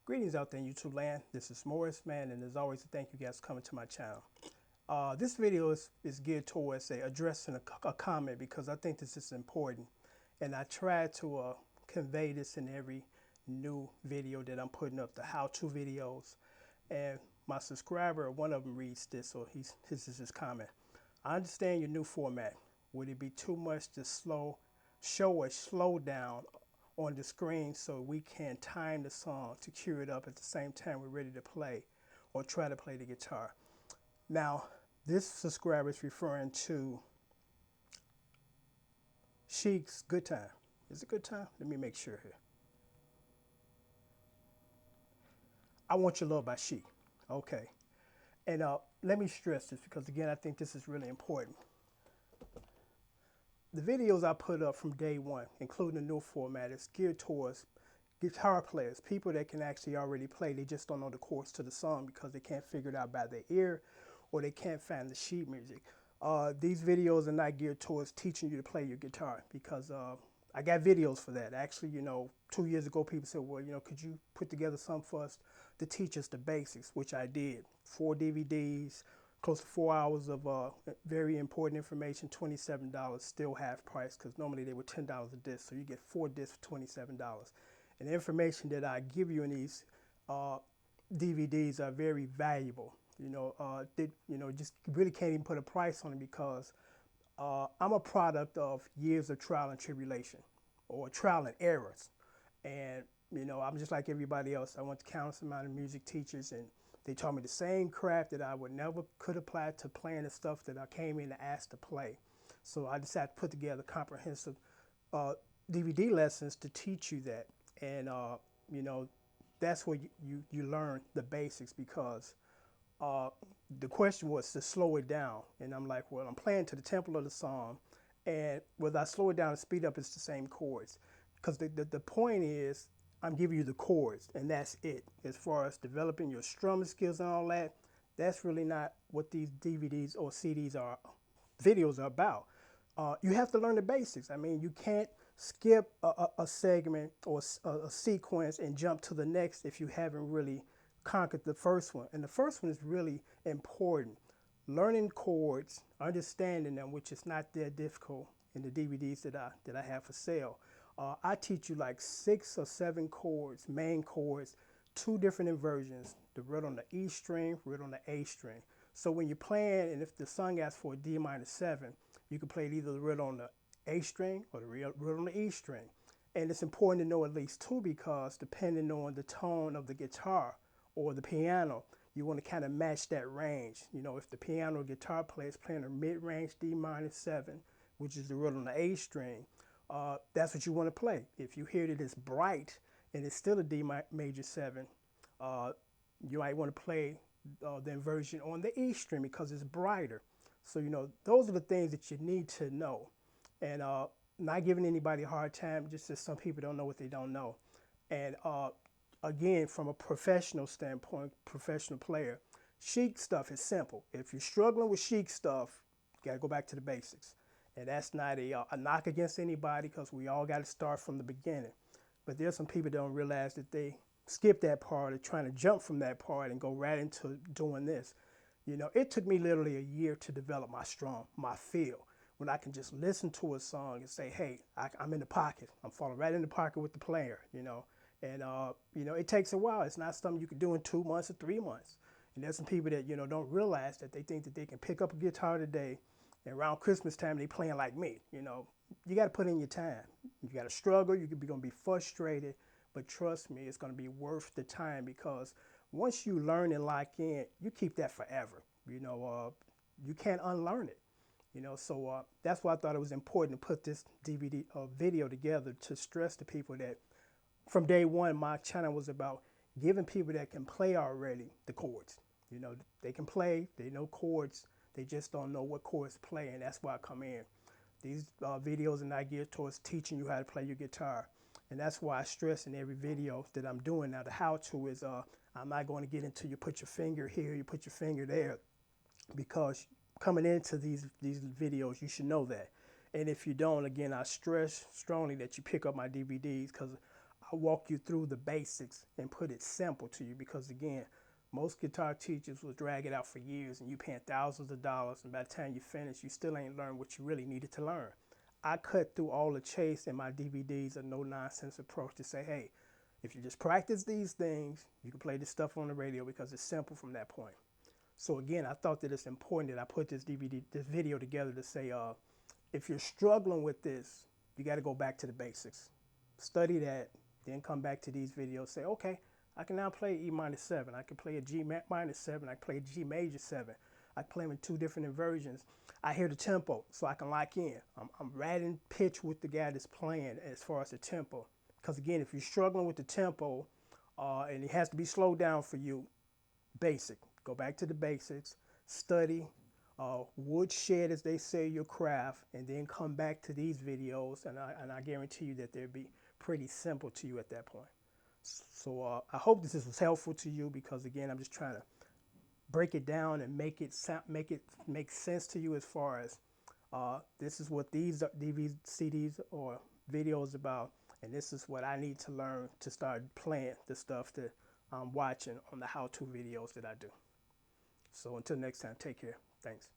Greetings out there in YouTube land. This is Morris, man, and as always, thank you guys for coming to my channel. This video is geared towards addressing a comment because I think this is important, and I try to convey this in every new video that I'm putting up, the how-to videos. And my subscriber, one of them reads this, so this is his comment. I understand your new format. Would it be too much to show a slowdown on the screen so we can time the song to cue it up at the same time we're ready to play or try to play the guitar? Now, this subscriber is referring to Chic's Good Time. Is it Good Time? Let me make sure here. I Want Your Love by Chic. Okay. And let me stress this because, again, I think this is really important. The videos I put up from day one, including the new format, is geared towards guitar players, people that can actually already play. They just don't know the chords to the song because they can't figure it out by their ear or they can't find the sheet music. These videos are not geared towards teaching you to play your guitar because I got videos for that. Actually, 2 years ago, people said, well, could you put together something for us to teach us the basics, which I did. 4 DVDs, close to 4 hours of very important information, $27, still half price because normally they were $10 a disc. So you get 4 discs for $27. And the information that I give you in these DVDs are very valuable. Just really can't even put a price on it because I'm a product of years of trial and tribulation or trial and errors. And, I'm just like everybody else. I went to countless amount of music teachers and they taught me the same crap that I would never could apply to playing the stuff that I came in to ask to play. So I decided to put together comprehensive DVD lessons to teach you that. And, that's where you learn the basics because the question was to slow it down. And I'm like, well, I'm playing to the tempo of the song. And whether I slow it down or speed up, it's the same chords. Because the point is, I'm giving you the chords, and that's it. As far as developing your strumming skills and all that, that's really not what these DVDs or CDs are, videos are about. You have to learn the basics. I mean, you can't skip a segment or a sequence and jump to the next if you haven't really conquered the first one. And the first one is really important. Learning chords, understanding them, which is not that difficult in the DVDs that I have for sale. I teach you like 6 or 7 chords, main chords, 2 different inversions, the root on the E string, root on the A string. So when you're playing, and if the song asks for a D minor 7, you can play either the root on the A string or the root on the E string. And it's important to know at least 2 because depending on the tone of the guitar or the piano, you want to kind of match that range. If the piano or guitar player is playing a mid-range D minor 7, which is the root on the A string, that's what you want to play. If you hear that it's bright and it's still a D major 7, you might want to play the inversion on the E string because it's brighter. So, those are the things that you need to know. And not giving anybody a hard time, just that some people don't know what they don't know. And again, from a professional standpoint, professional player, chic stuff is simple. If you're struggling with chic stuff, you got to go back to the basics. And that's not a knock against anybody because we all got to start from the beginning. But there's some people that don't realize that they skip that part or trying to jump from that part and go right into doing this. It took me literally a year to develop my feel. When I can just listen to a song and say, hey, I'm in the pocket. I'm falling right in the pocket with the player, And, it takes a while. It's not something you can do in 2 months or 3 months. And there's some people that, don't realize that they think that they can pick up a guitar today and around Christmas time, they playing like me. You got to put in your time. You got to struggle. You're going to be frustrated. But trust me, it's going to be worth the time because once you learn and lock in, you keep that forever. You can't unlearn it. So that's why I thought it was important to put this DVD video together to stress to people that from day one, my channel was about giving people that can play already the chords. They can play, they know chords, they just don't know what chords to play, and that's why I come in. These videos are not geared towards teaching you how to play your guitar. And that's why I stress in every video that I'm doing now, the how-to is I'm not going to get into you put your finger here, you put your finger there, because coming into these videos, you should know that. And if you don't, again, I stress strongly that you pick up my DVDs because I walk you through the basics and put it simple to you because again, most guitar teachers will drag it out for years and you paying thousands of dollars and by the time you finish, you still ain't learned what you really needed to learn. I cut through all the chase in my DVDs, a no nonsense approach to say, hey, if you just practice these things, you can play this stuff on the radio because it's simple from that point. So again, I thought that it's important that I put this video together to say, if you're struggling with this, you got to go back to the basics. Study that, then come back to these videos. Say, okay, I can now play E minor 7. I can play a G minor 7. I can play a G major 7. I can play them in 2 different inversions. I hear the tempo, so I can lock in. I'm right in pitch with the guy that's playing as far as the tempo. Because again, if you're struggling with the tempo and it has to be slowed down for you, basic. Go back to the basics, study, woodshed, as they say, your craft, and then come back to these videos, and I guarantee you that they'll be pretty simple to you at that point. So I hope this was helpful to you because, again, I'm just trying to break it down and make it make sense to you as far as this is what these DVDs, CDs, or videos about, and this is what I need to learn to start playing the stuff that I'm watching on the how-to videos that I do. So until next time, take care. Thanks.